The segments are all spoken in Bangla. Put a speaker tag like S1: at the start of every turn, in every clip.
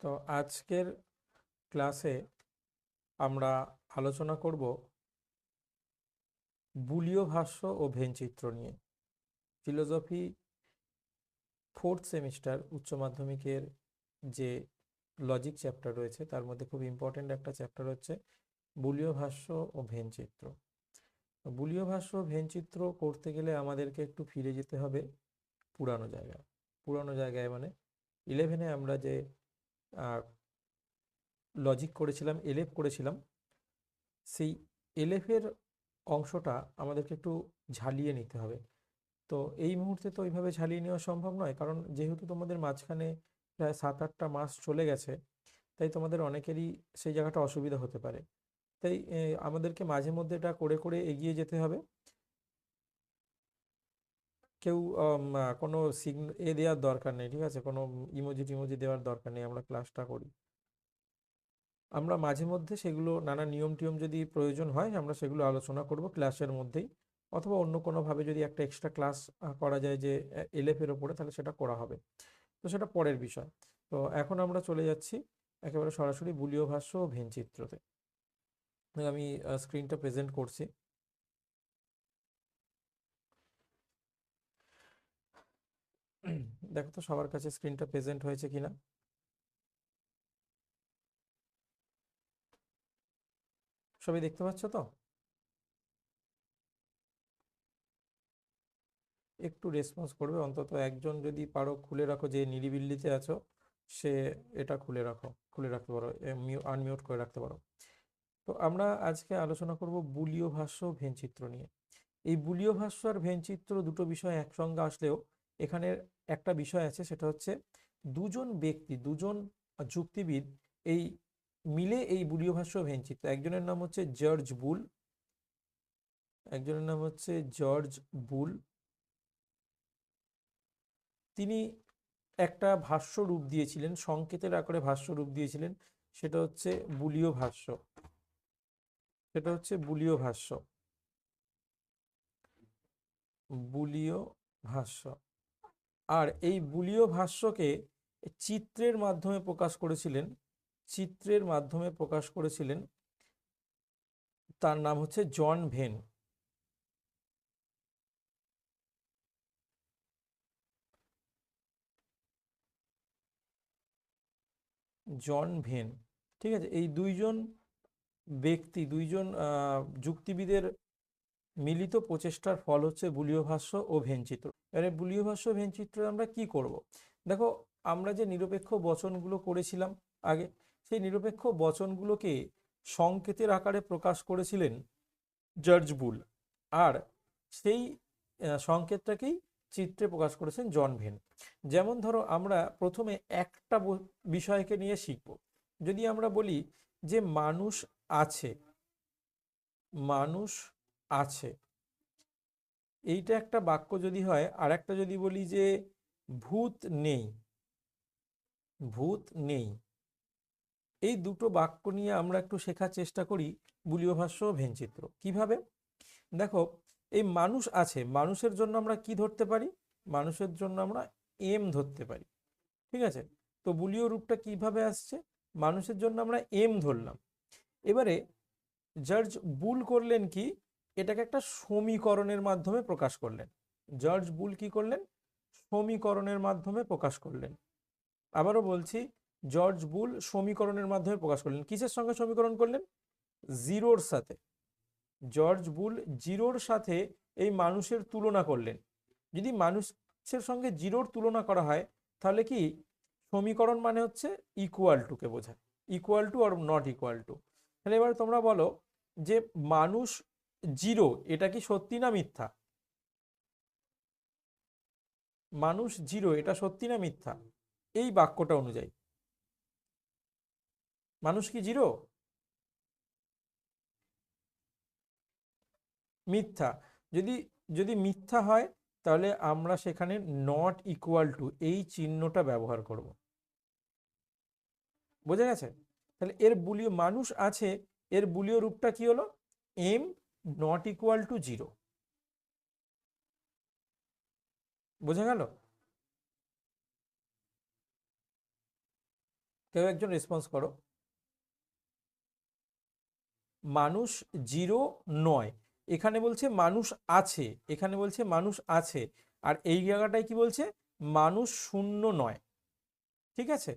S1: তো আজকের ক্লাসে আমরা আলোচনা করব বুলীয় ভাষ্য ও ভেনচিত্র নিয়ে। ফিলোসফি ফোর্থ সেমিস্টার উচ্চ মাধ্যমিকের যে লজিক চ্যাপ্টার রয়েছে তার মধ্যে খুব ইম্পর্ট্যান্ট একটা চ্যাপ্টার হচ্ছে বুলীয় ভাষ্য ও ভেনচিত্র। বুলীয় ভাষ্য ও ভেনচিত্র করতে গেলে আমাদেরকে একটু ফিরে যেতে হবে পুরানো জায়গায়। পুরানো জায়গায় মানে 11-এ আমরা যে লজিক করেছিলাম, এলএফ করেছিলাম, সেই এলএফের অংশটা আমাদেরকে একটু ঝালিয়ে নিতে হবে। তো এই মুহূর্তে তো ওইভাবে ঝালিয়ে নেওয়া সম্ভব নয়, কারণ যেহেতু তোমাদের মাঝখানে প্রায় 7-8টা মাস চলে গেছে, তাই তোমাদের অনেকেরই সেই জায়গাটা অসুবিধা হতে পারে। তাই আমাদেরকে মাঝে মধ্যে এটা করে করে এগিয়ে যেতে হবে। কেউ কোনো দেওয়ার দরকার নেই, ঠিক আছে? কোনো ইমোজি টিমোজি দেওয়ার দরকার নেই, আমরা ক্লাসটা করি। আমরা মাঝে মধ্যে সেগুলো নানা নিয়ম টিয়ম যদি প্রয়োজন হয় আমরা সেগুলো আলোচনা করব ক্লাসের মধ্যেই, অথবা অন্য কোনোভাবে যদি একটা এক্সট্রা ক্লাস করা যায় যে এলএফের ওপরে, তাহলে সেটা করা হবে। তো সেটা পরের বিষয়। তো এখন আমরা চলে যাচ্ছি একেবারে সরাসরি বুলীয় ভাষ্য ও ভেনচিত্রতে। আমি স্ক্রিনটা প্রেজেন্ট করছি। দেখো তো সবার কাছে স্ক্রিনটা প্রেজেন্ট হয়েছে কিনা। সবাই দেখতে পাচ্ছ তো? একটু রেসপন্স করবে, অন্তত একজন যদি পারো খুলে রাখো, যে নিরিবিল্লিতে আছো সে এটা খুলে রাখো, খুলে রাখতে পারো, আনমিউট করে রাখতে পারো। তো আমরা আজকে আলোচনা করব বুলীয় ভাষ্য ও ভেনচিত্র নিয়ে। এই বুলীয় ভাষ্য আর ভেনচিত্র দুটো বিষয় একসঙ্গে আসলেও এখানে একটা বিষয় আছে, সেটা হচ্ছে দুজন ব্যক্তি, দুজন যুক্তিবিদ এই মিলে এই বুলীয় ভাষ্য ও ভেনচিত্র। একজনের নাম হচ্ছে জর্জ বুল, একজনের নাম হচ্ছে জর্জ বুল। তিনি একটা ভাষ্য রূপ দিয়েছিলেন, সংকেতের আকারে ভাষ্য রূপ দিয়েছিলেন, সেটা হচ্ছে বুলীয় ভাষ্য। সেটা হচ্ছে বুলীয় ভাষ্য, বুলীয় ভাষ্য। আর এই বুলীয় ভাষ্যকে চিত্রের মাধ্যমে প্রকাশ করেছিলেন, চিত্রের মাধ্যমে প্রকাশ করেছিলেন, তার নাম হচ্ছে জন ভেন। জন ভেন, ঠিক আছে? এই দুইজন ব্যক্তি, দুইজন যুক্তিবিদের মিলিত প্রচেষ্টার ফল হচ্ছে বুলীয় ভাষ্য ও ভেনচিত্র। এবারে বুলীয় ভাষ্য ভেনচিত্র আমরা কি করব? দেখো, আমরা যে নিরপেক্ষ বচনগুলো করেছিলাম আগে, সেই নিরপেক্ষ বচনগুলোকে সংকেতের আকারে প্রকাশ করেছিলেন জর্জ বুল, আর সেই সংকেতটাকেই চিত্রে প্রকাশ করেছেন জন ভেন। যেমন ধরো, আমরা প্রথমে একটা বিষয়কে নিয়ে শিখব। যদি আমরা বলি যে মানুষ আছে, মানুষ আছে, এইটা একটা বাক্য যদি হয়, আর একটা যদি বলি যে ভূত নেই, ভূত নেই, এই দুটো বাক্য নিয়ে আমরা একটু শেখার চেষ্টা করি বুলীয় ভাষ্য ও ভেনচিত্র। কিভাবে? দেখো, এই মানুষ আছে, মানুষের জন্য আমরা কি ধরতে পারি? মানুষের জন্য আমরা এম ধরতে পারি, ঠিক আছে? তো বুলীয় রূপটা কিভাবে আসছে? মানুষের জন্য আমরা এম ধরলাম। এবারে জর্জ বুল করলেন কি, এটাকে একটা সমীকরণের মাধ্যমে প্রকাশ করলেন। জর্জ বুল কি করলেন? সমীকরণের মাধ্যমে প্রকাশ করলেন। আবারও বলছি, জর্জ বুল সমীকরণের মাধ্যমে প্রকাশ করলেন। কিসের সঙ্গে সমীকরণ করলেন? জিরোর সাথে। জর্জ বুল জিরোর সাথে এই মানুষের তুলনা করলেন। যদি মানুষের সঙ্গে জিরোর তুলনা করা হয়, তাহলে কি সমীকরণ মানে হচ্ছে ইকুয়াল টুকে বোঝায়, equal to are not equal two. তাহলে এবার তোমরা বলো যে মানুষ জিরো, এটা কি সত্যি না মিথ্যা? মানুষ জিরো, এটা সত্যি না মিথ্যা? এই বাক্যটা অনুযায়ী মানুষ কি জিরো? মিথ্যা। যদি যদি মিথ্যা হয়, তাহলে আমরা সেখানে নট ইকুয়াল টু এই চিহ্নটা ব্যবহার করব। বোঝা গেছে? তাহলে এর বুলীয়, মানুষ আছে, এর বুলীয় রূপটা কি হলো? M not equal to zero. বোঝা গেল? কেউ একজন রেসপন্স করো। মানুষ জিরো নয়, এখানে বলছে মানুষ আছে, এখানে বলছে মানুষ আছে, আর এই জায়গাটায় কি বলছে, মানুষ শূন্য নয়। ঠিক আছে,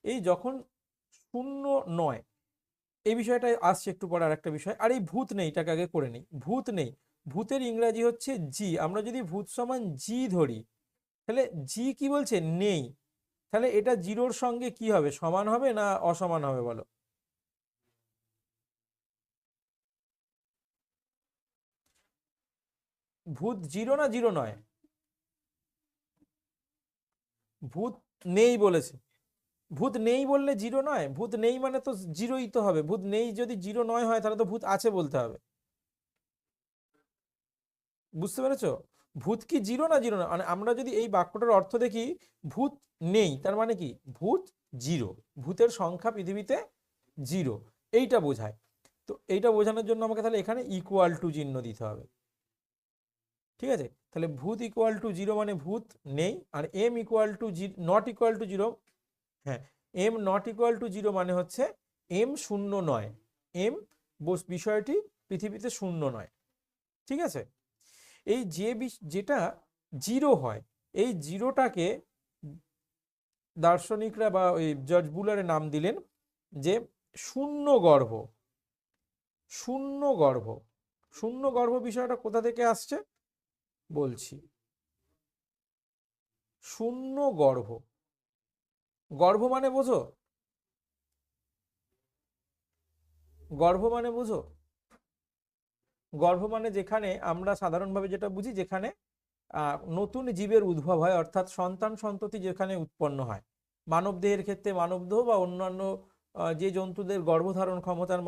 S1: এই যখন শূন্য নয়, এই বিষয়টাই আসছে একটু পরে। আর একটা বিষয়, আর এই ভূত নেই, এটাকে আগে করে নেই। ভূত নেই, ভূতের ইংরাজি হচ্ছে জি। আমরা যদি ভূত সমান জি ধরি, তাহলে জি কি বলছে, নেই। তাহলে এটা জিরোর সঙ্গে কি হবে, সমান হবে না অসমান হবে বলো? ভূত জিরো না জিরো নয়? ভূত নেই বলেছে। ভূত নেই বললে জিরো নয়, ভূত নেই মানে তো জিরোই তো হবে। ভূত নেই যদি জিরো নয় হয়, তাহলে তো ভূত আছে বলতে হবে। বুঝতে পেরেছো? ভূত কি জিরো না জিরো না, মানে আমরা যদি এই বাক্যটার অর্থ দেখি, ভূত নেই তার মানে কি, ভূত জিরো, ভূতের সংখ্যা পৃথিবীতে জিরো, এইটা বোঝায়। তো এইটা বোঝানোর জন্য আমাকে তাহলে এখানে ইকুয়াল টু চিহ্ন দিতে হবে। ঠিক আছে, তাহলে ভূত ইকুয়াল টু জিরো মানে ভূত নেই, আর M equal to not equal to zero. হ্যাঁ, M not equal to zero মানে হচ্ছে এম শূন্য নয়, এম বিষয়টি পৃথিবীতে শূন্য নয়। ঠিক আছে, এই যেটা জিরো হয়, এই জিরোটাকে দার্শনিকরা বা ওই জর্জ বুলারের নাম দিলেন যে শূন্য গর্ভ। শূন্য গর্ভ, শূন্য গর্ভ বিষয়টা কোথা থেকে আসছে বলছি। শূন্য গর্ভ, গর্ভ মানে বোঝো, গর্ভ মানে বোঝো, গর্ভ মানে যেখানে আমরা সাধারণভাবে যেটা বুঝি, যেখানে নতুন জীবের উদ্ভব হয়, অর্থাৎ সন্তান সন্ততি যেখানে উৎপন্ন হয়। মানবদেহের ক্ষেত্রে মানবদেহ বা অন্যান্য যে জন্তুদের গর্ভধারণ ক্ষমতার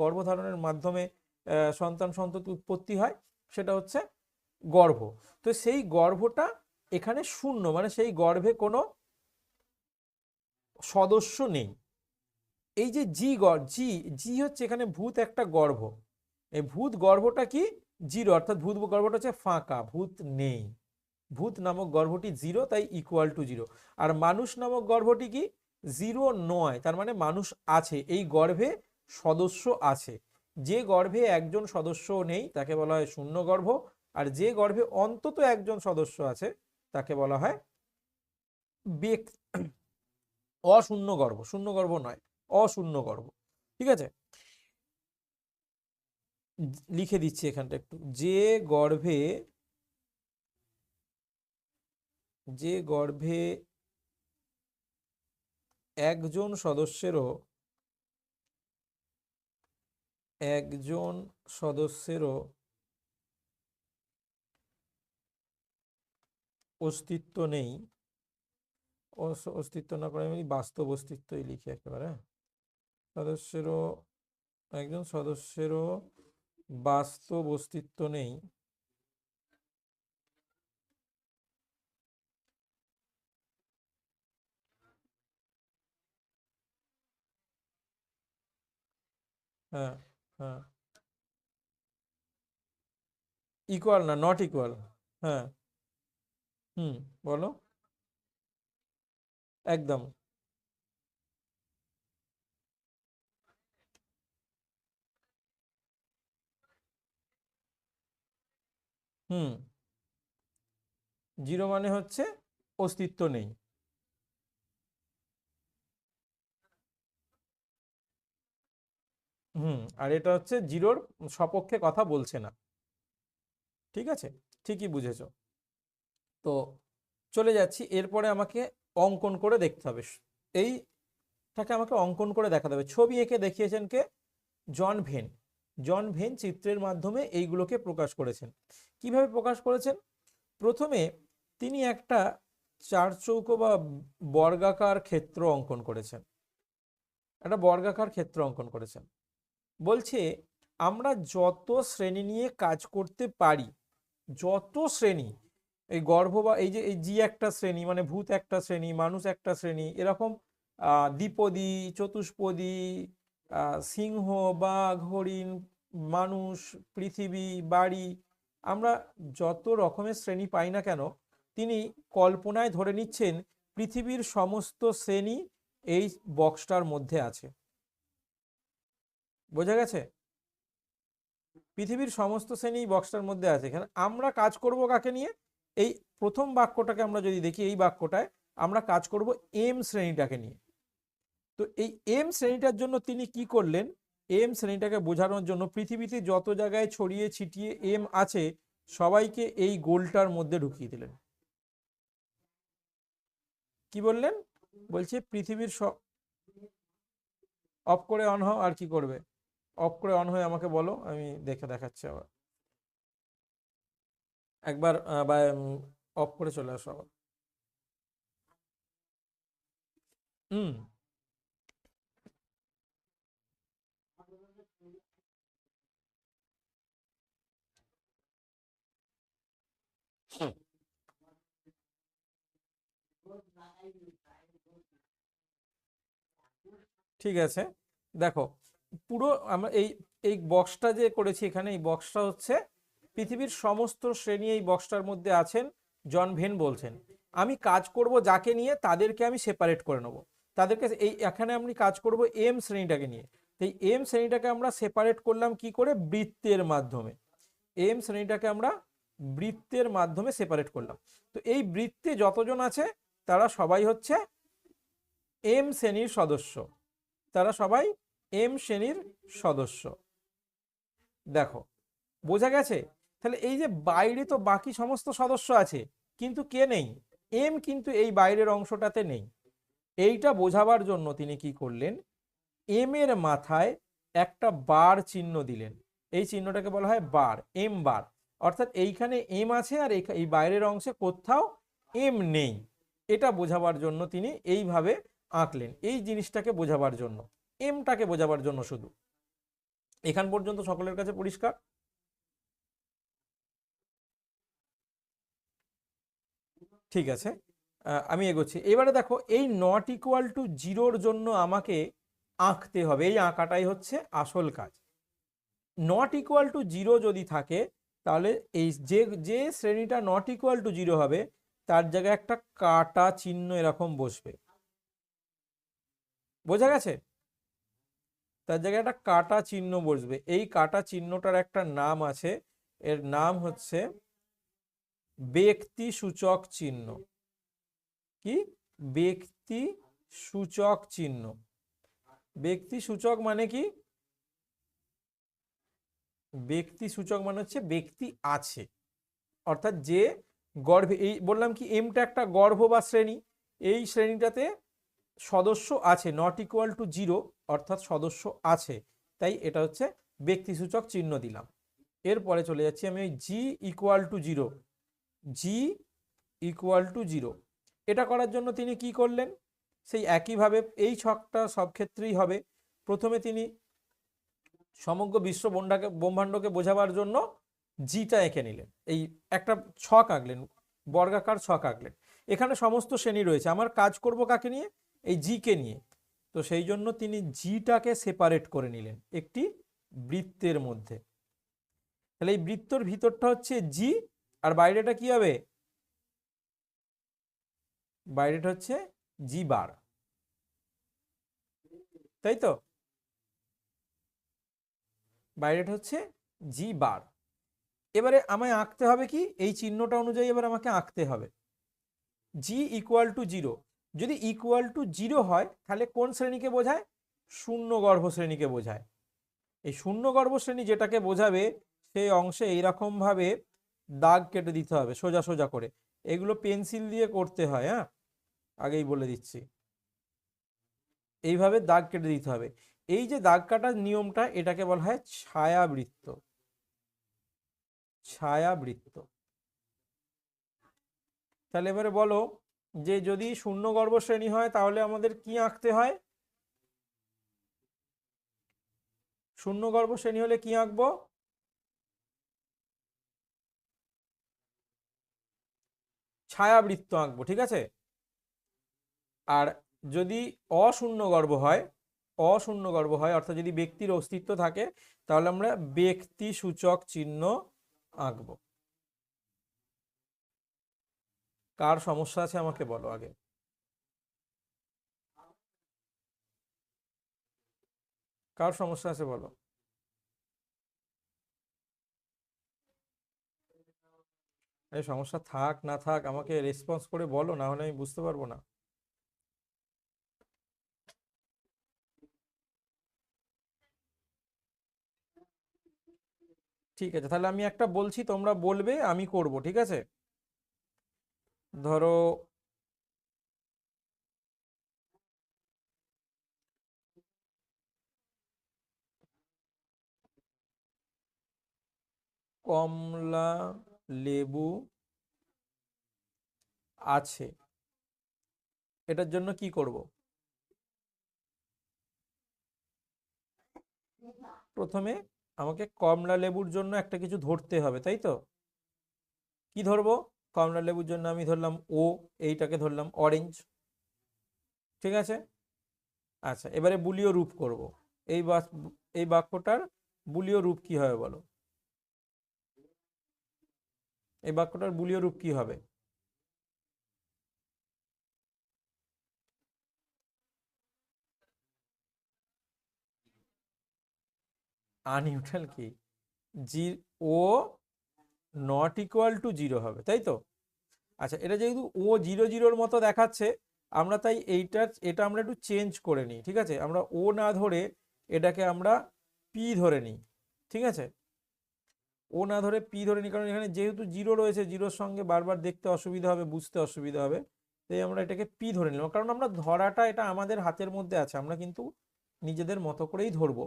S1: গর্ভধারণের মাধ্যমে সন্তান সন্ততি উৎপত্তি হয়, সেটা হচ্ছে গর্ভ। তো সেই গর্ভটা এখানে শূন্য, মানে সেই গর্ভে কোনো সদস্য নেই। এই যে জি জি হচ্ছে এখানে ভূত একটা গর্ভ, এই ভূত গর্ভটা কি জিরো, অর্থাৎ ভূত গর্ভটা হচ্ছে ফাঁকা, ভূত নেই। ভূত নামক গর্ভটি জিরো, তাই ইকুয়াল টু জিরো। আর মানুষ নামক গর্ভটি কি জিরো নয়, তার মানে মানুষ আছে, এই গর্ভে সদস্য আছে। যে গর্ভে একজন সদস্য নেই তাকে বলা হয় শূন্য গর্ভ, আর যে গর্ভে অন্তত একজন সদস্য আছে তাকে বলা হয় অশূন্য গর্ভ। শূন্য গর্ভ নয়, অশূন্য গর্ভ। ঠিক আছে, লিখে দিচ্ছি এখানটা একটু। যে গর্ভে একজন সদস্যেরও একজন সদস্যেরও অস্তিত্ব নেই, অস্তিত্ব না করে আমি বাস্তব অস্তিত্বই লিখি একেবারে, হ্যাঁ? সদস্যেরও একজন সদস্যেরও বাস্তব অস্তিত্ব নেই, হ্যাঁ হ্যাঁ, ইকুয়াল না, নট ইকুয়াল। হ্যাঁ, হুম, বলো। একদম, হুম, জিরো মানে হচ্ছে অস্তিত্ব নেই। হুম, আর এটা হচ্ছে জিরোর সপক্ষে কথা বলছে না। ঠিক আছে, ঠিকই বুঝেছো। তো চলে যাচ্ছি, এরপরে আমাকে অঙ্কন করে দেখতে হবে। এইটাকে আমাকে অঙ্কন করে দেখাতে হবে। ছবি এঁকে দেখিয়েছেন কে, জন ভেন। জন ভেন চিত্রের মাধ্যমে এইগুলোকে প্রকাশ করেছেন। কিভাবে প্রকাশ করেছেন? প্রথমে তিনি একটা চারচৌকো বা বর্গাকার ক্ষেত্র অঙ্কন করেছেন, একটা বর্গাকার ক্ষেত্র অঙ্কন করেছেন। বলছে আমরা যত শ্রেণী নিয়ে কাজ করতে পারি, যত শ্রেণী, এই গর্ভ বা এই যে এই জি একটা শ্রেণী, মানে ভূত একটা শ্রেণী, মানুষ একটা শ্রেণী, এরকম দ্বিপদী, চতুষ্পদী, সিংহ, বাঘ, হরিণ, মানুষ, পৃথিবী, বাড়ি, আমরা যত রকমের শ্রেণী পাই না কেন, তিনি কল্পনায় ধরে নিচ্ছেন পৃথিবীর সমস্ত শ্রেণী এই বক্সটার মধ্যে আছে। বোঝা গেছে? পৃথিবীর সমস্ত শ্রেণী এই বক্সটার মধ্যে আছে। এখানে আমরা কাজ করব কাকে নিয়ে? এই প্রথম বাক্যটাকে আমরা যদি দেখি, এই বাক্যটায় আমরা কাজ করব এম শ্রেণীটাকে নিয়ে। তো এই এম শ্রেণীটার জন্য তিনি কি করলেন? এম শ্রেণীটাকে বোঝানোর জন্য পৃথিবীতে যত জায়গায় ছড়িয়ে ছিটিয়ে এম আছে সবাইকে এই গোলটার মধ্যে ঢুকিয়ে দিলেন। কি বললেন? বলছে পৃথিবীর অফ করে অন হও। আর কি করবে? অফ করে অন হয়ে আমাকে বলো, আমি দেখে দেখাচ্ছি আবার একবার। অফ করে চলে আসো আবার। হুম। ঠিক আছে, দেখো পুরো আমরা এই এই বক্সটা যে করেছি এখানে, এই বক্সটা হচ্ছে পৃথিবীর সমস্ত শ্রেণী এই বক্সটার মধ্যে আছেন। জন ভেন বলছেন আমি কাজ করব যাকে নিয়ে তাদেরকে আমি সেপারেট করে নেব। তাদেরকে এই এখানে আমি কাজ করব এম শ্রেণীটাকে নিয়ে। এই এম শ্রেণীটাকে আমরা সেপারেট করলাম কি করে? বৃত্তের মাধ্যমে। এম শ্রেণীটাকে আমরা বৃত্তের মাধ্যমে সেপারেট করলাম। তো এই বৃত্তে যতজন আছে তারা সবাই হচ্ছে এম শ্রেণীর সদস্য। তারা সবাই এম শ্রেণীর সদস্য। দেখো বোঝা গেছে? তাহলে এই যে বাইরে তো বাকি সমস্ত সদস্য আছে, কিন্তু কে নেই? এম কিন্তু এই বাইরের অংশটাতে নেই। এইটা বোঝাবার জন্য তিনি কি করলেন? এম এর মাথায় একটা বার চিহ্ন দিলেন। এই চিহ্নটাকে বলা হয় বার, এম বার। অর্থাৎ এইখানে এম আছে আর এই বাইরের অংশে কোথাও এম নেই। এটা বোঝাবার জন্য তিনি এইভাবে আঁকলেন, এই জিনিসটাকে বোঝাবার জন্য, এমটাকে বোঝাবার জন্য শুধু। এখান পর্যন্ত সকলের কাছে পরিষ্কার? ঠিক আছে, আমি এগোচ্ছি। এবারে দেখো এই নট ইকুয়াল টু জিরোর জন্য আমাকে আঁকতে হবে। এই আঁকাটাই হচ্ছে আসল কাজ। নট ইকুয়াল টু জিরো যদি থাকে তাহলে এই যে যে শ্রেণীটা নট ইকুয়াল টু জিরো হবে তার জায়গায় একটা কাটা চিহ্ন এরকম বসবে। বোঝা গেছে? তার জায়গায় একটা কাটা চিহ্ন বসবে। এই কাটা চিহ্নটার একটা নাম আছে, এর নাম হচ্ছে ব্যক্তি সূচক চিহ্ন। কি? ব্যক্তি সূচক চিহ্ন। ব্যক্তি সূচক মানে কি? ব্যক্তি সূচক মানে হচ্ছে ব্যক্তি আছে, অর্থাৎ যে গর্ভে, এই বললাম কি এমটা একটা গর্ভ বা শ্রেণী, এই শ্রেণীটাতে সদস্য আছে, নট ইকুয়াল টু জিরো অর্থাৎ সদস্য আছে, তাই এটা হচ্ছে ব্যক্তিসূচক চিহ্ন দিলাম। এরপরে চলে যাচ্ছি আমি ওই G equal to zero. G equal to zero এটা করার জন্য তিনি কি করলেন? সেই একইভাবে এই ছকটা সব ক্ষেত্রেই হবে। প্রথমে তিনি সমগ্র বিশ্ব ব্রহ্মাণ্ডকে বোঝাবার জন্য জিটা এঁকে নিলেন, এই একটা ছক আঁকলেন, বর্গাকার ছক আঁকলেন। এখানে সমস্ত শ্রেণী রয়েছে, আমার কাজ করব কাকে নিয়ে? এই জি কে নিয়ে। তো সেই জন্য তিনি জিটাকে সেপারেট করে নিলেন একটি বৃত্তের মধ্যে। তাহলে এই বৃত্তর ভিতরটা হচ্ছে জি, আর বাইরেটা কি হবে? বাইরেটা হচ্ছে জি বার, তাই তো? বাইরেটা হচ্ছে জি বার। এবারে আমায় আঁকতে হবে কি? এই চিহ্নটা অনুযায়ী এবার আমাকে আঁকতে হবে জি ইকুয়াল টু জিরো। যদি ইকুয়াল টু জিরো হয় তাহলে কোন শ্রেণীকে বোঝায়? শূন্যগর্ভ শ্রেণীকে বোঝায়। এই শূন্যগর্ভ শ্রেণী যেটাকে বোঝাবে সেই অংশে এইরকম ভাবে দাগ কেটে দিতে হবে সোজা সোজা করে। এগুলো পেন্সিল দিয়ে করতে হয়, হ্যাঁ, আগেই বলে দিচ্ছি। এইভাবে দাগ কেটে দিতে হবে। এই যে দাগ কাটার নিয়মটা, এটাকে বলা হয় ছায়াবৃত্ত। ছায়াবৃত্ত। তাহলে এবারে বলো যে যদি শূন্যগর্ভ শ্রেণী হয় তাহলে আমাদের কি আঁকতে হয়? শূন্যগর্ভ শ্রেণী হলে কি আঁকবো? ছায়াবৃত্ত আঁকবো, ঠিক আছে। আর যদি অশূন্যগর্ভ হয়, অশূন্যগর্ভ হয় অর্থাৎ যদি ব্যক্তির অস্তিত্ব থাকে তাহলে আমরা ব্যক্তি সূচক চিহ্ন আঁকবো। কার সমস্যা আছে আমাকে বলো আগে। কার সমস্যা আছে বলো? এই সমস্যা থাক না থাক আমাকে রেসপন্স করে বলো, না হলে আমি বুঝতে পারবো না। ঠিক আছে, তাহলে আমি একটা বলছি, তোমরা বলবে, আমি করব, ঠিক আছে? ধরো কমলা লেবু আছে, এটার জন্য কি করব? প্রথমে আমাকে কমলা লেবুর জন্য একটা কিছু ধরতে হবে, তাই তো? কি ধরবো? কমলা লেবুর জন্য আমি ধরলাম ও, এইটাকে ধরলাম অরেঞ্জ, ঠিক আছে? আচ্ছা, এবারে বুলীয় রূপ করব। এই এই বাক্যটার বুলীয় রূপ কি হবে বলো? এই বাক্যটার বুলীয় রূপ কি হবে? আননিউট্রাল কি? জি, ও নট ইকুয়াল টু জিরো হবে, তাই তো? আচ্ছা, এটা যেহেতু ও জিরো জিরোর মতো দেখাচ্ছে, আমরা তাই এটা আমরা একটু চেঞ্জ করে নিই, ঠিক আছে? আমরা ও না ধরে এটাকে আমরা পি ধরে নিই, ঠিক আছে? ও না ধরে পি ধরে নিই, কারণ এখানে যেহেতু জিরো রয়েছে, জিরোর সঙ্গে বারবার দেখতে অসুবিধা হবে, বুঝতে অসুবিধা হবে, তাই আমরা এটাকে পি ধরে নিলাম, কারণ আমরা ধরাটা এটা আমাদের হাতের মধ্যে আছে, আমরা কিন্তু নিজেদের মতো করেই ধরবো।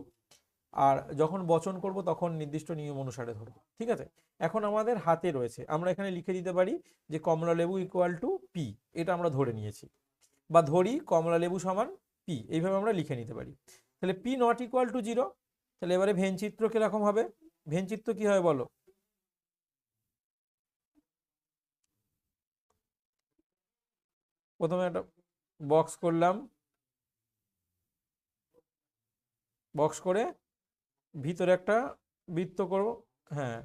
S1: আর যখন বচন করব তখন নির্দিষ্ট নিয়ম অনুসারে ধরবো, ঠিক আছে? এখন আমাদের হাতে রয়েছে, আমরা এখানে লিখে দিতে পারি যে কমলা লেবু ইকুয়াল টু পি, এটা আমরা ধরে নিয়েছি, বা ধরি কমলা লেবু সমান পি, এইভাবে আমরা লিখে নিতে পারি। তাহলে P not equal to zero. তাহলে এবারে ভেনচিত্র কিরকম হবে? ভেনচিত্র কি হয় বলো? প্রথমে একটা বক্স করলাম, বক্স করে ভিতরে একটা বৃত্ত করব। হ্যাঁ,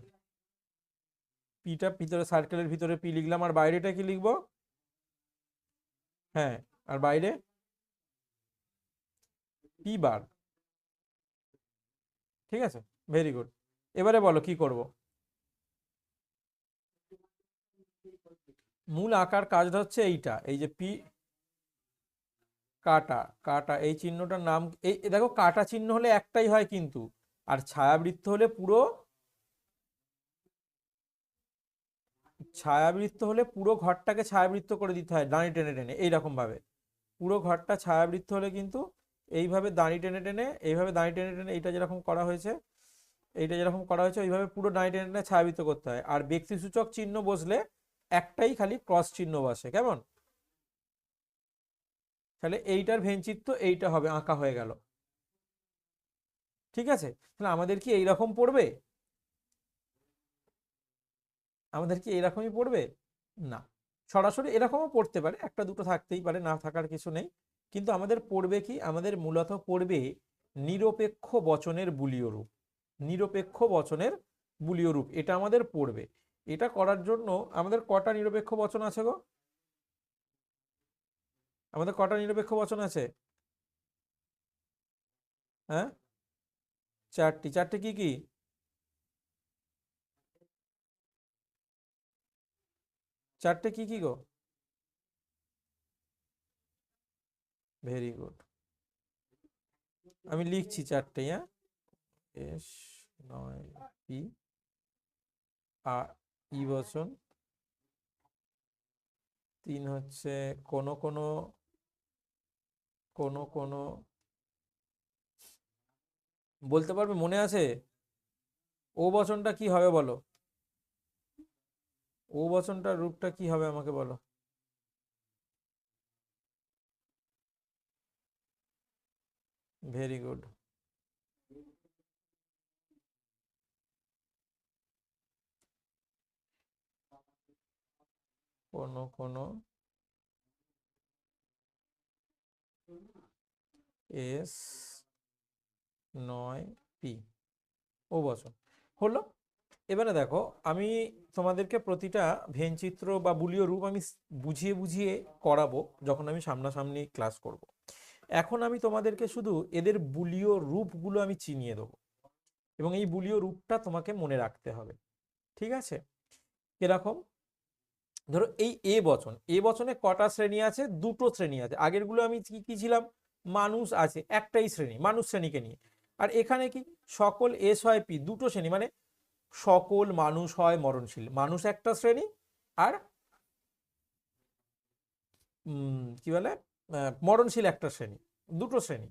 S1: পিটা ভিতরে, সার্কেলের ভিতরে পি লিখলাম, আর বাইরেটা কি লিখবো? হ্যাঁ, আর বাইরে পি বার, ঠিক আছে? Very good. এবারে বলো কি করব? মূল আকার কাজটা হচ্ছে এইটা, এই যে পি, কাটা, কাটা এই চিহ্নটার নাম, এই দেখো কাটা চিহ্ন হলে একটাই হয় কিন্তু, আর ছায়াবৃত্ত হলে পুরো, ছায়াবৃত্ত হলে পুরো ঘরটাকে ছায়াবৃত্ত করে দিতে হয় দাঁড়ি টেনে টেনে, এইরকম ভাবে। পুরো ঘরটা ছায়াবৃত্ত হলে কিন্তু এইভাবে দাঁড়ি টেনে টেনে, এইভাবে দাঁড়ি টেনে টেনে, এইটা যেরকম করা হয়েছে, এইটা যেরকম করা হয়েছে ওইভাবে পুরো দাঁড়ি টেনে টেনে ছায়াবৃত্ত করতে হয়। আর ব্যক্তিসূচক চিহ্ন বসলে একটাই খালি ক্রস চিহ্ন বসে, কেমন? তাহলে এইটার ভেনচিত্র এইটা হবে, আঁকা হয়ে গেল, ঠিক আছে? তাহলে আমাদের কি এইরকম পড়বে? আমাদের কি এরকমই পড়বে? না, সরাসরি এরকমও পড়তে পারে, একটা দুটো থাকতেই পারে, না থাকার কিছু নেই। কিন্তু আমাদের পড়বে কি, আমাদের মূলত পড়বে নিরপেক্ষ বচনের বুলীয় রূপ। নিরপেক্ষ বচনের বুলীয় রূপ, এটা আমাদের পড়বে। এটা করার জন্য আমাদের কটা নিরপেক্ষ বচন আছে গো? আমাদের কটা নিরপেক্ষ বচন আছে? হ্যাঁ, চারটি। চারটে কি কি? চারটে কি কি গো? ভেরি গুড, আমি লিখছি চারটে, হ্যাঁ। এস, নয়, পি, আ, ই বচন। তিন হচ্ছে কোনো কোনো, কোনো কোনো, বলতে পারবে, মনে আছে? ও বচনটা কি হবে বলো? ও বচনটার রূপটা কি হবে আমাকে বলো? Very good. কোনো কোনো, এস, নয়, পি, ও বচন হলো। এবারে দেখো, আমি তোমাদেরকে প্রতিটা ভেনচিত্র বা বুলীয় রূপ আমি বুঝিয়ে বুঝিয়ে করাবো যখন আমি সামনাসামনি ক্লাস করব। এখন আমি তোমাদেরকে শুধু এদের বুলীয় রূপগুলো আমি চিনিয়ে দেবো, এবং এই বুলীয় রূপটা তোমাকে মনে রাখতে হবে। ঠিক আছে? কিরকম? ধরো এই এ বচন, এ বচনে কটা শ্রেণী আছে? দুটো শ্রেণী আছে। আগেরগুলো আমি কি কি ছিলাম? মানুষ আছে, একটাই শ্রেণী, মানুষ শ্রেণীকে নিয়ে। আর এখানে কি সকল এস হয় পি, দুটো শ্রেণী, মানে সকল মানুষ হয় মরণশীল, মানুষ একটা শ্রেণী, আর কি বলে মরণশীল একটা শ্রেণী, দুটো শ্রেণী।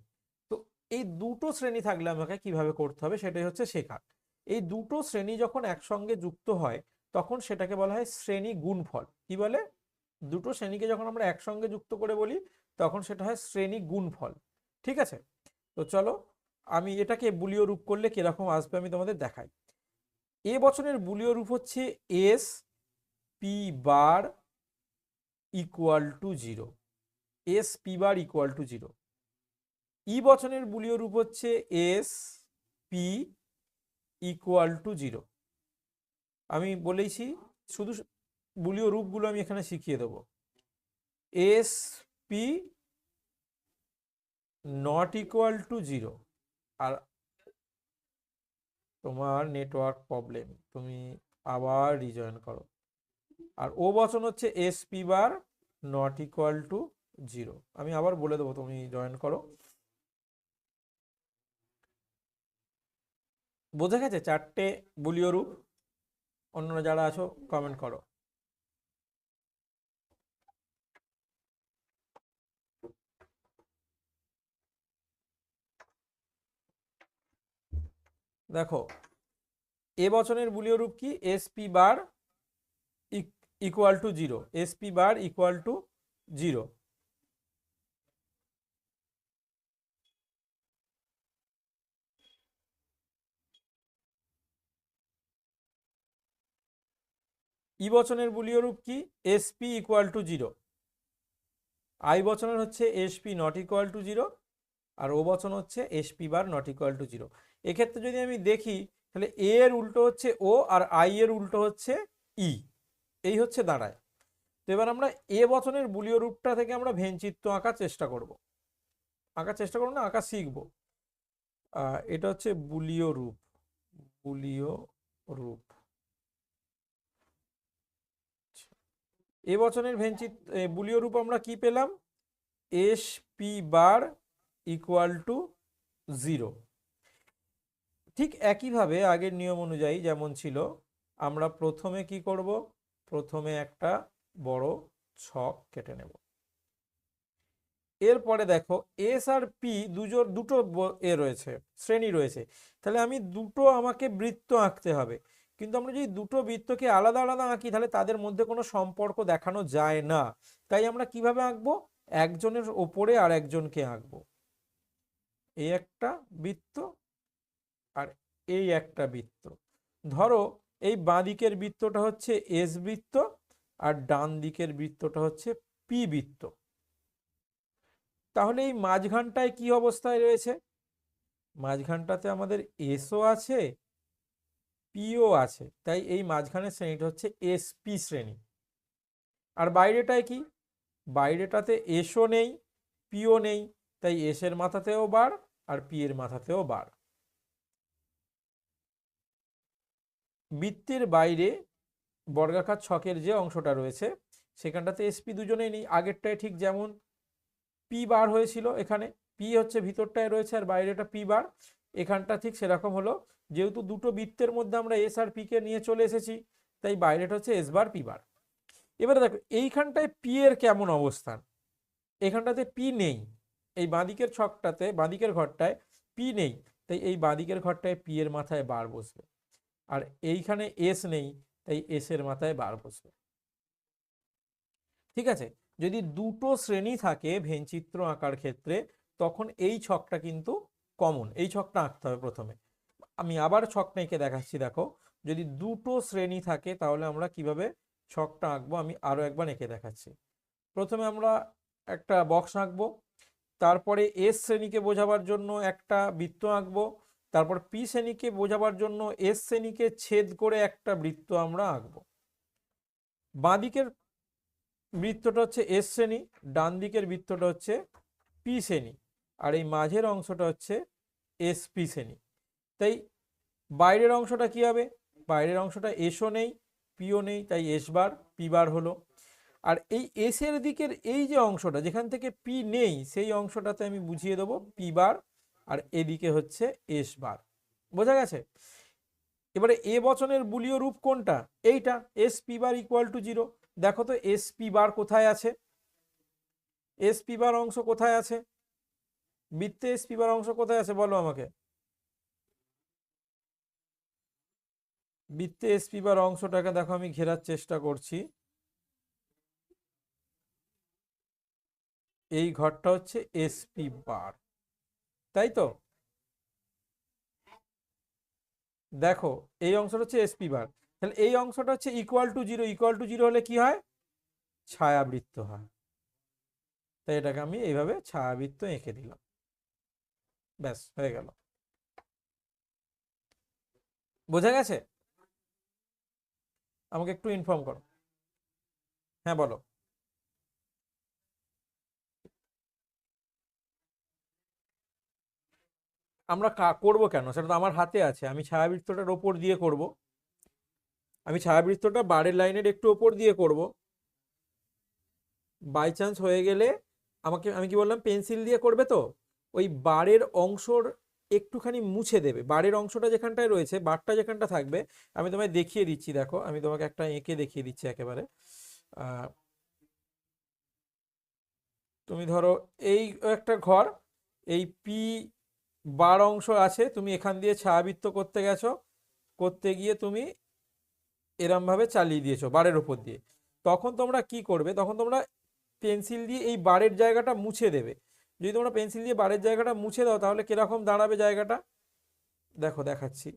S1: তো এই দুটো শ্রেণী থাকলে আমাকে কিভাবে করতে হবে সেটাই হচ্ছে শেখা। এই দুটো শ্রেণী যখন একসঙ্গে যুক্ত হয় তখন সেটাকে বলা হয় শ্রেণী গুণফল। কি বলে? দুটো শ্রেণীকে যখন আমরা একসঙ্গে যুক্ত করে বলি তখন সেটা হয় শ্রেণী গুণফল। ঠিক আছে? তো চলো আমি এটাকে বুলীয় রূপ করলে কিরকম আসবে আমি তোমাদের দেখাই। এ বচনের বুলীয় রূপ হচ্ছে S P bar equal to 0, S P bar equal to 0। E বচনের বুলীয় রূপ হচ্ছে এস পি ইকুয়াল টু 0। আমি বলেইছি, শুধু বুলীয় রূপগুলো আমি এখানে শিখিয়ে দেবো। S P not equal to 0। আর তোমার নেটওয়ার্ক প্রবলেম, তুমি আবার রিজয়েন করো। আর ও বচন হচ্ছে S P bar not equal to 0। আমি আবার বলে দেবো, তুমি জয়েন করো। বোঝা গেছে চারটে বুলীয় রূপ? অন্যরা যারা আছো কমেন্ট করো। দেখো এ বচনের বুলীয় রূপ কি? S P bar equal to 0, S P bar equal to 0। E বচনের বুলীয় রূপ কি? S P equal to 0। I বচনের হচ্ছে S P not equal to 0, আর ও বচন হচ্ছে S P bar not equal to 0। এক্ষেত্রে যদি আমি দেখি তাহলে এ এর উল্টো হচ্ছে ও, আর আই এর উল্টো হচ্ছে ই, এই হচ্ছে দাঁড়ায়। তো এবার আমরা এ বচনের বুলীয় রূপটা থেকে আমরা ভেনচিত্র আঁকার চেষ্টা করব, না আঁকা শিখবো। এটা হচ্ছে বুলীয় রূপ, বুলীয় রূপ। এ বচনের বুলীয় রূপ আমরা কি পেলাম? S P bar equal to 0। ঠিক একইভাবে আগের নিয়ম অনুযায়ী যেমন ছিল, আমরা প্রথমে কি করব? প্রথমে একটা বড় ছক কেটে নেব। এরপরে দেখো এস আর পি দুটো রয়েছে, শ্রেণী রয়েছে। তাহলে আমি দুটো আমাকে বৃত্ত আঁকতে হবে। কিন্তু আমরা যদি দুটো বৃত্তকে আলাদা আলাদা আঁকি তাহলে তাদের মধ্যে কোনো সম্পর্ক দেখানো যায় না। তাই আমরা কিভাবে আঁকবো? একজনের ওপরে আর একজনকে আঁকবো। এই একটা বৃত্ত আর এই একটা বৃত্ত। ধরো এই বাঁ দিকের বৃত্তটা হচ্ছে এস বৃত্ত, আর ডান দিকের বৃত্তটা হচ্ছে পি বৃত্ত। তাহলে এই মাঝখানটায় কি অবস্থায় রয়েছে? মাঝখানটাতে আমাদের এসও আছে, পিও আছে, তাই এই মাঝখানের শ্রেণীটা হচ্ছে এস পি শ্রেণী। আর বাইরেটায় কি? বাইরেটাতে এসও নেই, পিও নেই, তাই এস এর মাথাতেও বার আর পি এর মাথাতেও বার। বৃত্তের বাইরে বর্গাকার ছকের যে অংশটা রয়েছে সেখানটাতে এসপি দুজনেই নেই। আগেরটায় ঠিক যেমন পি বার হয়েছিল, এখানে পি হচ্ছে ভিতরটায় রয়েছে আর বাইরেটা পি বার, এখানটা ঠিক সেরকম হলো। যেহেতু দুটো বৃত্তের মধ্যে আমরা এস আর পি কে নিয়ে চলে এসেছি, তাই বাইরেটা হচ্ছে এস বার পি বার। এবারে দেখো এইখানটায় পি এর কেমন অবস্থান? এখানটাতে পি নেই, এই বাঁদিকের ছকটাতে বাঁদিকের ঘরটায় পি নেই, তাই এই বাঁদিকের ঘরটায় পি এর মাথায় বার বসবে। আর এইখানে এস নেই, তাই এস এর মাথায় বার বসবে। ঠিক আছে? যদি দুটো শ্রেণী থাকে ভেনচিত্র আঁকার ক্ষেত্রে তখন এই ছকটা কিন্তু কমন, এই ছকটা আঁকতে হবে প্রথমে। আমি আবার ছকটা এঁকে দেখাচ্ছি। দেখো যদি দুটো শ্রেণী থাকে তাহলে আমরা কিভাবে ছকটা আঁকবো আমি আরো একবার এঁকে দেখাচ্ছি। প্রথমে আমরা একটা বক্স আঁকবো, তারপরে এস শ্রেণীকে বোঝাবার জন্য একটা বৃত্ত আঁকবো, তারপর পি শ্রেণীকে বোঝাবার জন্য এস শ্রেণীকে ছেদ করে একটা বৃত্ত আমরা আঁকবো। বাঁদিকের বৃত্তটা হচ্ছে এস শ্রেণী, ডান দিকের বৃত্তটা হচ্ছে পি শ্রেণী। আর এই মাঝের অংশটা হচ্ছে এসপি শ্রেণী। তাই বাইরের অংশটা কি হবে? বাইরের অংশটা এসও নেই, পিও নেই, তাই এস বার, পি বার হলো। আর এই এস এর দিকের এই যে অংশটা যেখান থেকে পি নেই সেই অংশটাতে আমি বুঝিয়ে দেবো পি বার, আর এদিকে হচ্ছে এস বার। বোঝা গেছে? এবারে এ বচনের বুলীয় রূপ কোনটা? এইটা, S P bar equal to 0। দেখো তো এস পি বার কোথায় আছে? এস পি বার অংশ কোথায় আছে? বৃত্তে এস পি বার অংশ কোথায় আছে বলো আমাকে। বৃত্তে এস পি বার অংশটাকে দেখো আমি ঘেরার চেষ্টা করছি। এই ঘরটা হচ্ছে এস পি বার, তাই তো? দেখো এই অংশটা হচ্ছে এস পি বার, তাহলে এই অংশটা হচ্ছে ইকুয়াল টু 0। ইকুয়াল টু 0 হলে কি হয়? ছায়াবৃত্ত হয়। তাই এটাকে আমি এইভাবে ছায়াবৃত্ত এঁকে দিলাম, ব্যাস হয়ে গেল। বোঝা গেছে? আমাকে একটু ইনফর্ম করো। হ্যাঁ বলো। আমরা করবো কেন সেটা তো আমার হাতে আছে। আমি ছায়াবৃত্তটার ওপর দিয়ে করব। আমি ছায়াবৃত্তটা বারের লাইনের একটু ওপর দিয়ে করব। বাই চান্স হয়ে গেলে আমি কি বললাম, পেন্সিল দিয়ে করবে তো ওই বারের অংশর একটুখানি মুছে দেবে। বারের অংশটা যেখানটায় রয়েছে, বারটা যেখানটা থাকবে, আমি তোমায় দেখিয়ে দিচ্ছি। দেখো আমি তোমাকে একটা এঁকে দেখিয়ে দিচ্ছি একেবারে। তুমি ধরো এই একটা ঘর, এই পি বার অংশ আছে, তুমি এখান দিয়ে ছায়াবৃত্ত করতে গেছো, করতে গিয়ে তুমি এরম ভাবে চালিয়ে দিয়েছো বারের উপর দিয়ে। তখন তোমরা কি করবে? তখন তোমরা পেন্সিল দিয়ে এই বারের জায়গাটা মুছে দেবে। যদি তোমরা পেন্সিল দিয়ে বারের জায়গাটা মুছে দাও তাহলে কিরকম দাঁড়াবে জায়গাটা? দেখো দেখাচ্ছি।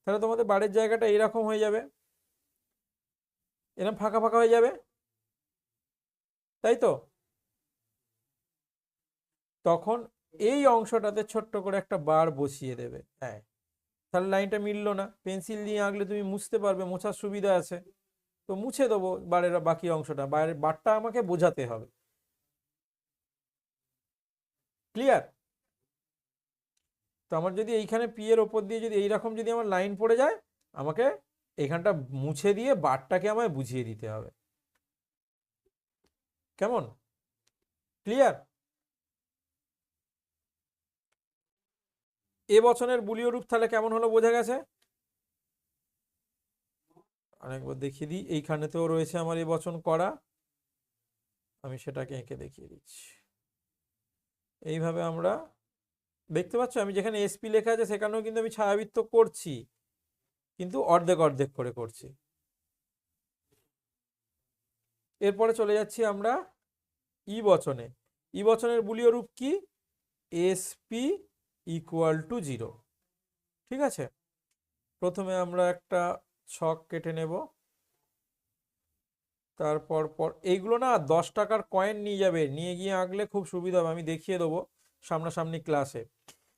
S1: তাহলে তোমাদের বারের জায়গাটা এইরকম হয়ে যাবে, এরকম ফাঁকা ফাঁকা হয়ে যাবে, তাই তো? তখন এই অংশটাতে ছোট্ট করে একটা বার বসিয়ে দেবে। হ্যাঁ, তাহলে লাইনটা মিললো না। পেন্সিল দিয়ে আঁকলে তুমি মুছতে পারবে, মোছার সুবিধা আছে, তো মুছে দেবো বারের বাকি অংশটা। বাইরের বারটা আমাকে বোঝাতে হবে। ক্লিয়ার? তো আমার যদি এইখানে পি এর ওপর দিয়ে যদি এইরকম যদি আমার লাইন পড়ে যায়, আমাকে এইখানটা মুছে দিয়ে বারটাকে আমায় বুঝিয়ে দিতে হবে। কেমন? ক্লিয়ার? এ বচনের বুলীয় রূপ তাহলে কেমন হলো বোঝা গেছে? আরেকবার দেখিয়ে দিই। এইখানেতেও রয়েছে আমার এ বচন করা, আমি সেটাকে এঁকে দেখিয়ে দিচ্ছি। এইভাবে আমরা দেখতে পাচ্ছ, আমি যেখানে এসপি লেখা আছে সেখানেও কিন্তু আমি ছায়াবৃত্ত করছি, কিন্তু অর্ধেক অর্ধেক করে করছি। এরপরে চলে যাচ্ছি আমরা ই বচনে। ই বচনের বুলীয় রূপ কি? SP equal to 0। ঠিক আছে, প্রথমে আমরা একটা ছক কেটে নেব। তারপর এইগুলো না 10 টাকার কয়েন নিয়ে যাবে, নিয়ে গিয়ে আঁকলে খুব সুবিধা হবে, আমি দেখিয়ে দেবো সামনাসামনি ক্লাসে।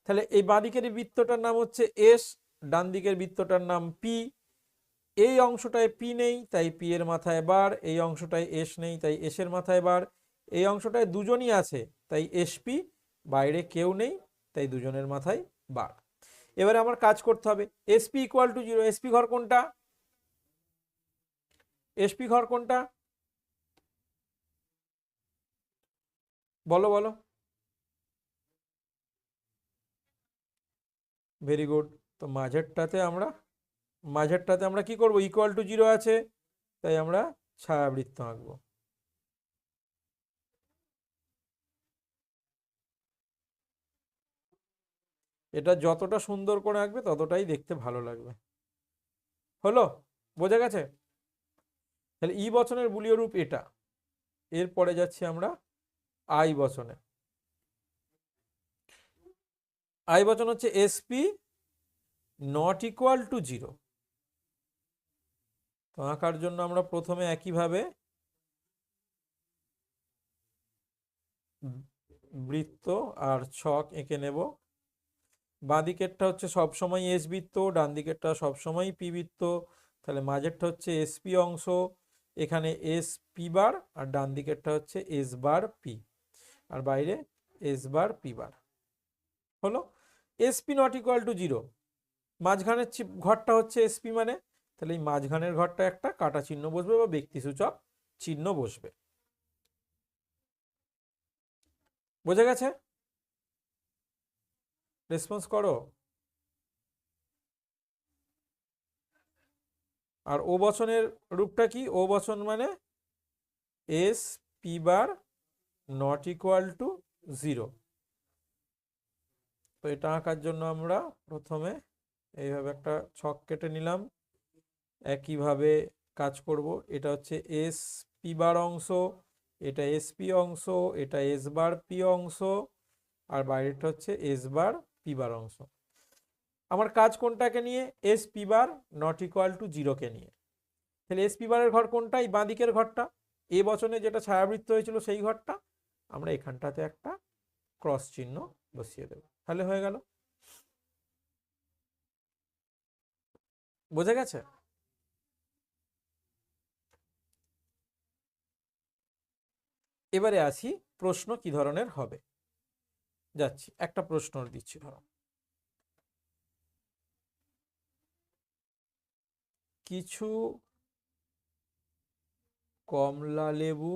S1: তাহলে এই বাঁদিকের বৃত্তটার নাম হচ্ছে এস, ডান দিকের বৃত্তটার নাম পি। এই অংশটায় পি নেই তাই পি এর মাথায় বার, এই অংশটায় এস নেই তাই এস এর মাথায় বার, এই অংশটায় দুজনই আছে তাই এসপি, বাইরে কেউ নেই তাই দুজনের মাথায় বার। এবারে আমার কাজ করতে হবে। SP equal to 0। এসপি ঘর কোনটা? এসপি ঘর কোনটা বলো বলো। Very good. তো মাঝেরটাতে আমরা কি করব? ইকুয়াল টু 0 আছে তাই আমরা ছায়াবৃত্ত আঁকবো। এটা যতটা সুন্দর করে আঁকবে ততটাই দেখতে ভালো লাগবে। হলো? বোঝা গেছে? তাহলে ই বচনের বুলীয় রূপ এটা। এরপরে যাচ্ছি আমরা আই বচনে। আই বচন হচ্ছে এসপি নট ইকুয়াল টু 0। তো আঁকার জন্য আমরা প্রথমে একইভাবে বৃত্ত আর ছক এঁকে নেব। বাঁ দিকেরটা হচ্ছে সবসময় এস বৃত্ত, ডান দিকেরটা সবসময় পি বৃত্ত। তাহলে মাঝেরটা হচ্ছে এসপি অংশ, এখানে এস পি বার, আর ডান দিকেরটা হচ্ছে এস বার পি, আর বাইরে এস বার পি বার। হলো। এসপি নট ইকুয়াল টু 0, মাঝখানের ঘরটা হচ্ছে এসপি মানে, তাহলে এই মাঝখানের ঘরটা একটা কাটা চিহ্ন বসবে বা ব্যক্তিসূচক চিহ্ন বসবে। বোঝা গেছে? রেসপন্স করো। আর ও বচনের রূপটা কি? ও বচন মানে S P bar not equal to 0। তো এটা আঁকার জন্য আমরা প্রথমে এইভাবে একটা ছক কেটে নিলাম, একইভাবে কাজ করব। এটা হচ্ছে এস পি বার অংশ, এটা এস পি অংশ, এটা এস বার পি অংশ, আর বাইরেটা হচ্ছে এস বার পি বার অংশ। আমার কাজ কোনটাকে নিয়ে? S P bar not equal to 0কে নিয়ে। তাহলে এস পি বারের ঘর কোনটা? এই বাঁ দিকের ঘরটা, এ বচনে যেটা ছায়াবৃত্ত হয়েছিল সেই ঘরটা। আমরা এখানটাতে একটা ক্রস চিহ্ন বসিয়ে দেব, তাহলে হয়ে গেল। বোঝা গেছে? এবারে আসি প্রশ্ন কি ধরনের হবে। যাচ্ছি, একটা প্রশ্ন দিচ্ছি। ধরো কিছু কমলা লেবু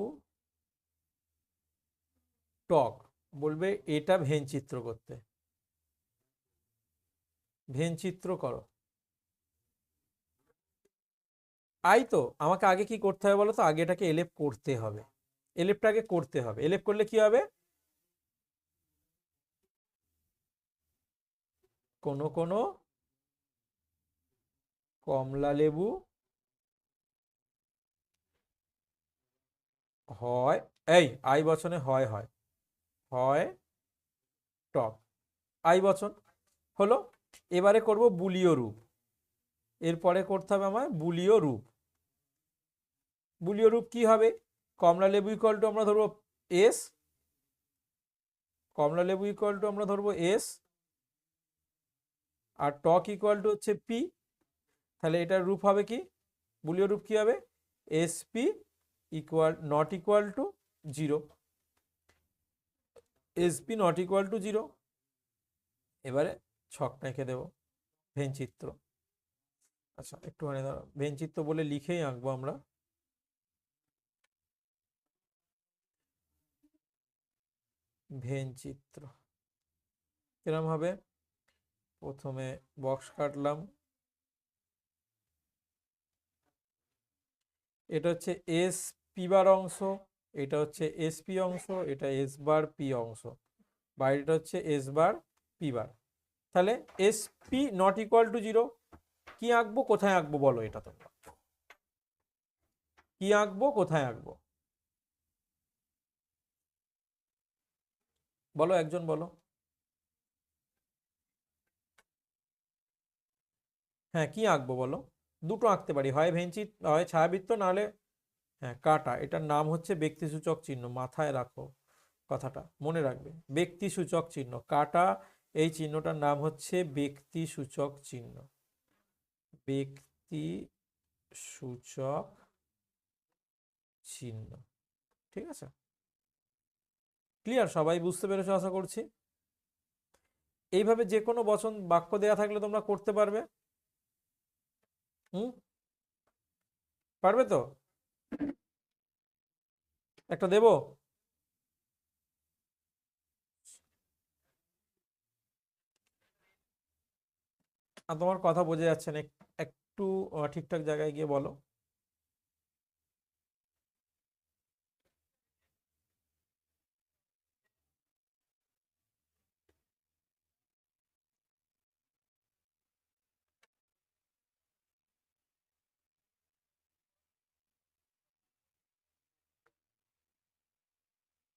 S1: টক, বলবে এটা ভেন চিত্র করতে। ভেন চিত্র করো। তো আমাকে আগে কি করতে হবে বলো তো? আগে এটাকে এলেপ করতে হবে। এলেপটাকে করতে হবে। এলেপ করলে কি হবে? কোনো কোনো কমলা লেবু হয়, এই আই বচনে হয় হয় হয় টক, আই বচন হলো। এবারে করব বুলীয় রূপ। এরপরে করতে হবে আমার বুলীয় রূপ। বুলীয় রূপ কি হবে? কমলা লেবু ইকুয়াল টু আমরা ধরবো এস, কমলা লেবু ইকুয়াল টু আমরা ধরবো এস, আর টক ইকুয়াল টু হচ্ছে পি। তাহলে এটার রূপ হবে কি? বুলীয় রূপ কি হবে? S P equal not equal to 0, S P not equal to 0। এবারে ছকটা এঁকে দেবো, ভেন চিত্র। আচ্ছা একটুখানি দাঁড়াও, ভেন চিত্র বলে লিখেই আঁকবো আমরা। ভেন চিত্র কিরম হবে? প্রথমে বক্স কাটলাম, এটা হচ্ছে এস পি বার অংশ, এটা হচ্ছে এস পি অংশ, এটা এস বার পি অংশ, বাইরেটা হচ্ছে এস বার পি বার। তাহলে S P not equal to 0, কি আঁকবো কোথায় আঁকবো বলো? এটা তোমরা কি আঁকবো কোথায় আঁকবো বলো, একজন বলো। হ্যাঁ কি আঁকবো বলো? দুটো আঁকতে পারি, হয় ভেঞ্চি হয় ছায়াবৃত্ত, নাহলে হ্যাঁ কাটা। এটার নাম হচ্ছে ব্যক্তিসূচক চিহ্ন, মাথায় রাখো কথাটা, মনে রাখবে। ব্যক্তিসূচক চিহ্ন কাটা, এই চিহ্নটার নাম হচ্ছে ব্যক্তিসূচক চিহ্ন। ব্যক্তি সূচক চিহ্ন, ঠিক আছে? ক্লিয়ার? সবাই বুঝতে পেরেছো আশা করছি। এইভাবে যে কোনো বচন বাক্য দেয়া থাকলে তোমরা করতে পারবে। হুম, পারবে তো? একটা দেব? আর তোমার কথা বোঝা যাচ্ছে না, একটু ঠিকঠাক জায়গায় গিয়ে বলো।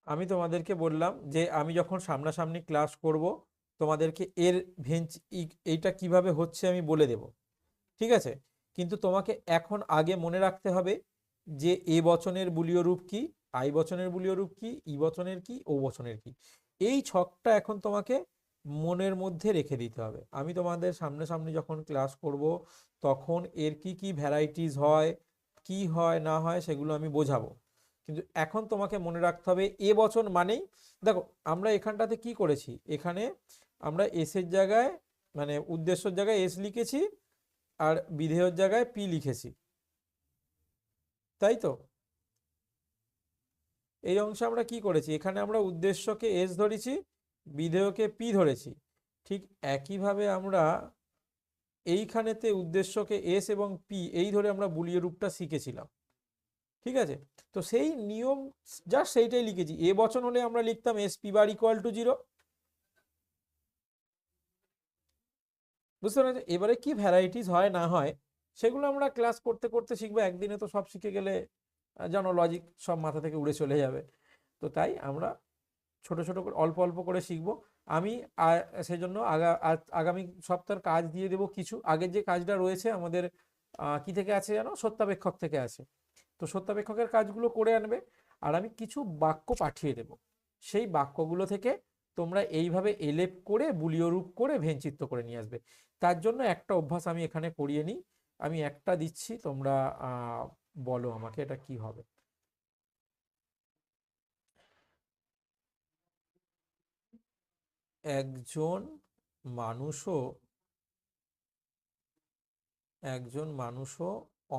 S1: আমি তোমাদেরকে বললাম যে আমি যখন সামনাসামনি ক্লাস করব তোমাদেরকে এর ভেঞ্চ এইটা কিভাবে হচ্ছে আমি বলে দেব, ঠিক আছে? কিন্তু তোমাকে এখন আগে মনে রাখতে হবে যে এ বচনের বুলীয় রূপ কি, আই বচনের বুলীয় রূপ কি, ই বচনের কি, ও বচনের কি। এই ছকটা এখন তোমাকে মনের মধ্যে রেখে দিতে হবে। আমি তোমাদের সামনাসামনি যখন ক্লাস করব তখন এর কি কি ভ্যারাইটিস হয়, কি হয় না হয় সেগুলো আমি বোঝাবো। কিন্তু এখন তোমাকে মনে রাখতে হবে এ বচন মানেই, দেখো আমরা এখানটাতে কি করেছি, এখানে আমরা এসের জায়গায় মানে উদ্দেশ্যর জায়গায় এস লিখেছি আর বিধেয়র জায়গায় পি লিখেছি, তাই তো? এই অংশে আমরা কি করেছি, এখানে আমরা উদ্দেশ্যকে এস ধরেছি, বিধেয়কে পি ধরেছি। ঠিক একইভাবে আমরা এইখানেতে উদ্দেশ্যকে এস এবং পি এই ধরে আমরা বুলিয় রূপটা শিখেছিলাম, ঠিক আছে? তো সেই নিয়ম যা সেইটাই লিখেছি। এ বচন হলে আমরা লিখতাম S P bar equal to 0, বুঝতে পারছি? এবারে কি ভ্যারাইটিস হয় না হয় সেগুলো আমরা ক্লাস করতে করতে শিখবো, একদিনে তো সব শিখে গেলে জানো লজিক সব মাথা থেকে উড়ে চলে যাবে। তো তাই আমরা ছোট ছোট করে অল্প অল্প করে শিখবো। আমি সেজন্য আগামী সপ্তাহের কাজ দিয়ে দেবো কিছু। আগের যে কাজটা রয়েছে আমাদের কি থেকে আছে জানো, সত্যাপেক্ষক থেকে আছে। তো সত্যাপেক্ষকের কাজগুলো করে আনবে, আর আমি কিছু বাক্য পাঠিয়ে দেব। সেই বাক্যগুলো থেকে তোমরা এইভাবে এলেপ করে বুলিয় রূপ করে ভেনচিত্র করে নিয়ে আসবে। তার জন্য একটা অভ্যাস আমি এখানে করিয়ে নিই। আমি একটা দিচ্ছি, তোমরা বলো আমাকে এটা কি হবে। একজন মানুষও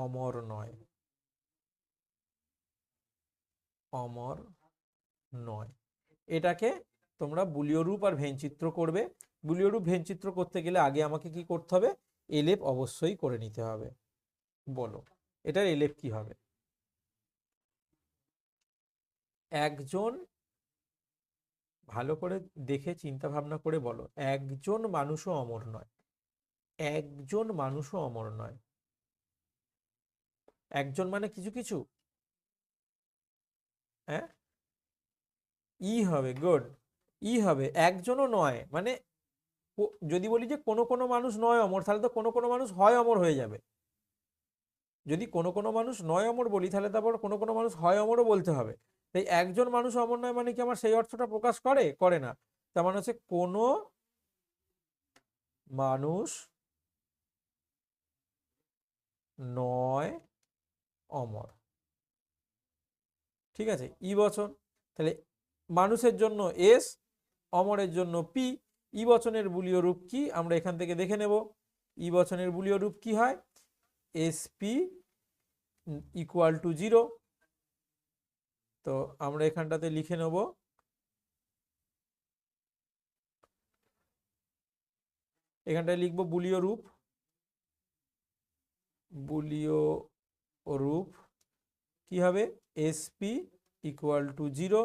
S1: অমর নয়, অমর নয়। এটাকে তোমরা বুলিয় রূপ আর ভেনচিত্র করবে। বুলিয় রূপ ভেনচিত্র করতে গেলে আগে আমাকে কি করতে হবে, এলেপ অবশ্যই করে নিতে হবে। বলো এটার এলেপ কি হবে? একজন, ভালো করে দেখে চিন্তা ভাবনা করে বলো, একজন মানুষও অমর নয়, একজন মানুষও অমর নয়। একজন মানে কিছু কিছু, হ্যাঁ, ই হবে, গুড, ই হবে। একজনও নয় মানে যদি বলি যে কোনো কোনো মানুষ নয় অমর, তাহলে তো কোনো কোনো মানুষ হয় অমর হয়ে যাবে। যদি কোনো কোনো মানুষ নয় অমর বলি তাহলে তারপর কোনো কোনো মানুষ হয় অমরও বলতে হবে। তাই একজন মানুষ অমর নয় মানে কি আমার সেই অর্থটা প্রকাশ করে? করে না। তার মানে হচ্ছে কোনো মানুষ নয় অমর, ঠিক আছে? ই বচন, তাহলে মানুষের জন্য এস, অমরের জন্য পি। ই বচনের বুলীয় রূপ কি আমরা এখান থেকে দেখে নেব। ই বচনের বুলীয় রূপ কি হয়, এস পি ইকুয়াল টু 0। তো আমরা এখানটাতে লিখে নেব, এখানটায় লিখবো বুলীয় রূপ, বুলীয় রূপ কি হবে, এস পি ইকুয়াল টু 0।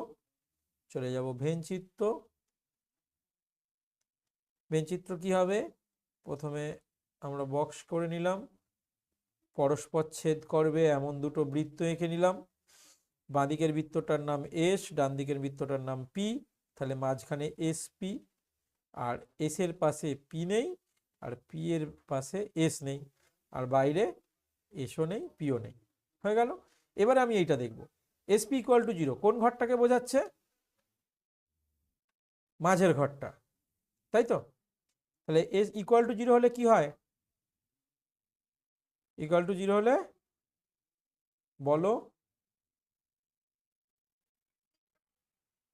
S1: চলে যাব ভেনচিত্র, ভেনচিত্র কি হবে, প্রথমে আমরা বক্স করে নিলাম, পরস্পর ছেদ করবে এমন দুটো বৃত্ত এঁকে নিলাম। বাঁদিকের বৃত্তটার নাম এস, ডান দিকের বৃত্তটার নাম পি। তাহলে মাঝখানে এস পি, আর এস এর পাশে পি নেই, আর পি এর পাশে এস নেই, আর বাইরে এসও নেই পিও নেই, হয়ে গেল। এবারে আমি এইটা দেখব, এস পি ইকুয়াল টু 0 কোন ঘরটাকে বোঝাচ্ছে, মাঝের ঘরটা, তাই তো? তাহলে এস ইকুয়াল টু 0 হলে কি হয়, ইকুয়াল টু 0 হলে বলো,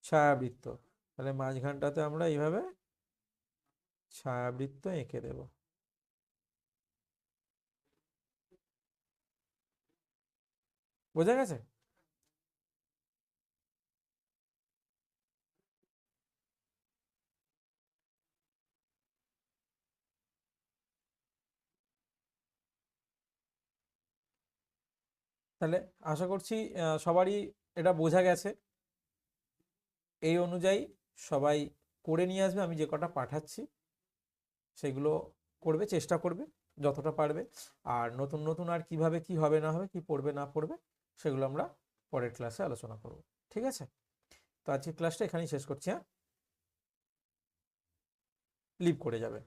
S1: ছায়াবৃত্ত। তাহলে মাঝখানটাতে আমরা এইভাবে ছায়াবৃত্ত এঁকে দেব। বোঝা গেছে? তাহলে আশা করছি সবারই এটা বোঝা গেছে। এই অনুযায়ী সবাই করে নিয়ে আসবে, আমি যে কটা পাঠাচ্ছি সেগুলো করবে, চেষ্টা করবে যতটা পারবে। আর নতুন নতুন আর কিভাবে কি হবে না হবে, কি পড়বে না পড়বে, সেগুলো আমরা পরের ক্লাসে আলোচনা করব, ঠিক আছে? তো আজকের ক্লাসটা এখানেই শেষ করছি, হ্যাঁ, লিভ করে যাবে।